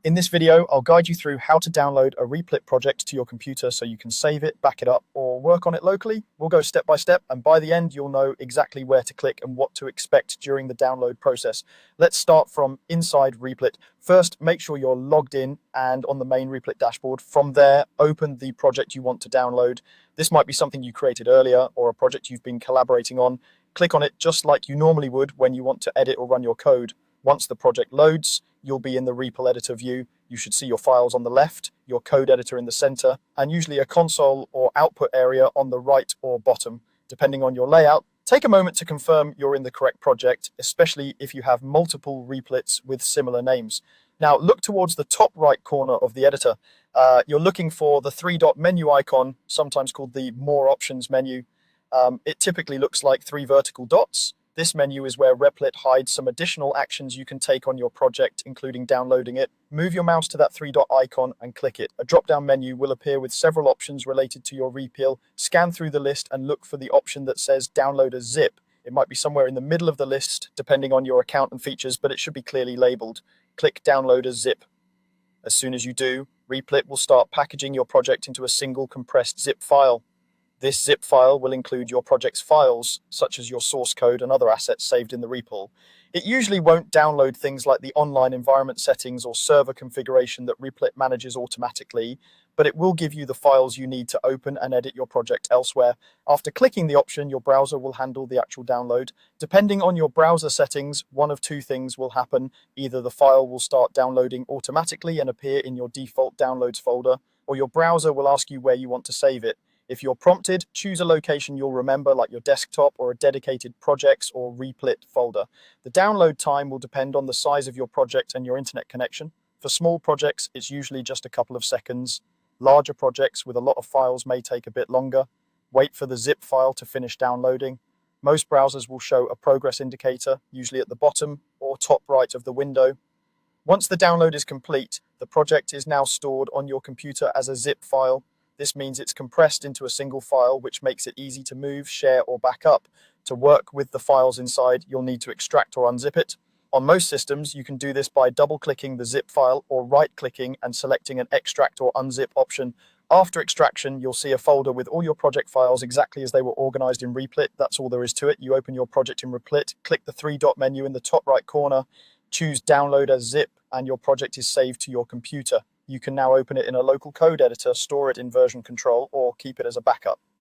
In this video, I'll guide you through how to download a Replit project to your computer so you can save it, back it up, or work on it locally. We'll go step by step, and by the end, you'll know exactly where to click and what to expect during the download process. Let's start from inside Replit. First, make sure you're logged in and on the main Replit dashboard. From there, open the project you want to download. This might be something you created earlier or a project you've been collaborating on. Click on it just like you normally would when you want to edit or run your code. Once the project loads, you'll be in the REPL editor view. You should see your files on the left, your code editor in the center, and usually a console or output area on the right or bottom, depending on your layout. Take a moment to confirm you're in the correct project, especially if you have multiple replits with similar names. Now, look towards the top right corner of the editor. You're looking for the three-dot menu icon, sometimes called the More Options menu. It typically looks like three vertical dots. This menu is where Replit hides some additional actions you can take on your project, including downloading it. Move your mouse to that three-dot icon and click it. A drop-down menu will appear with several options related to your REPL. Scan through the list and look for the option that says Download a Zip. It might be somewhere in the middle of the list, depending on your account and features, but it should be clearly labeled. Click Download a Zip. As soon as you do, Replit will start packaging your project into a single compressed zip file. This zip file will include your project's files, such as your source code and other assets saved in the REPL. It usually won't download things like the online environment settings or server configuration that Replit manages automatically, but it will give you the files you need to open and edit your project elsewhere. After clicking the option, your browser will handle the actual download. Depending on your browser settings, one of two things will happen. Either the file will start downloading automatically and appear in your default downloads folder, or your browser will ask you where you want to save it. If you're prompted, choose a location you'll remember, like your desktop or a dedicated projects or Replit folder. The download time will depend on the size of your project and your internet connection. For small projects, it's usually just a couple of seconds. Larger projects with a lot of files may take a bit longer. Wait for the zip file to finish downloading. Most browsers will show a progress indicator, usually at the bottom or top right of the window. Once the download is complete, the project is now stored on your computer as a zip file. This means it's compressed into a single file, which makes it easy to move, share, or back up. To work with the files inside, you'll need to extract or unzip it. On most systems, you can do this by double-clicking the zip file or right-clicking and selecting an extract or unzip option. After extraction, you'll see a folder with all your project files exactly as they were organized in Replit. That's all there is to it. You open your project in Replit, click the three-dot menu in the top right corner, choose Download as Zip, and your project is saved to your computer. You can now open it in a local code editor, store it in version control, or keep it as a backup.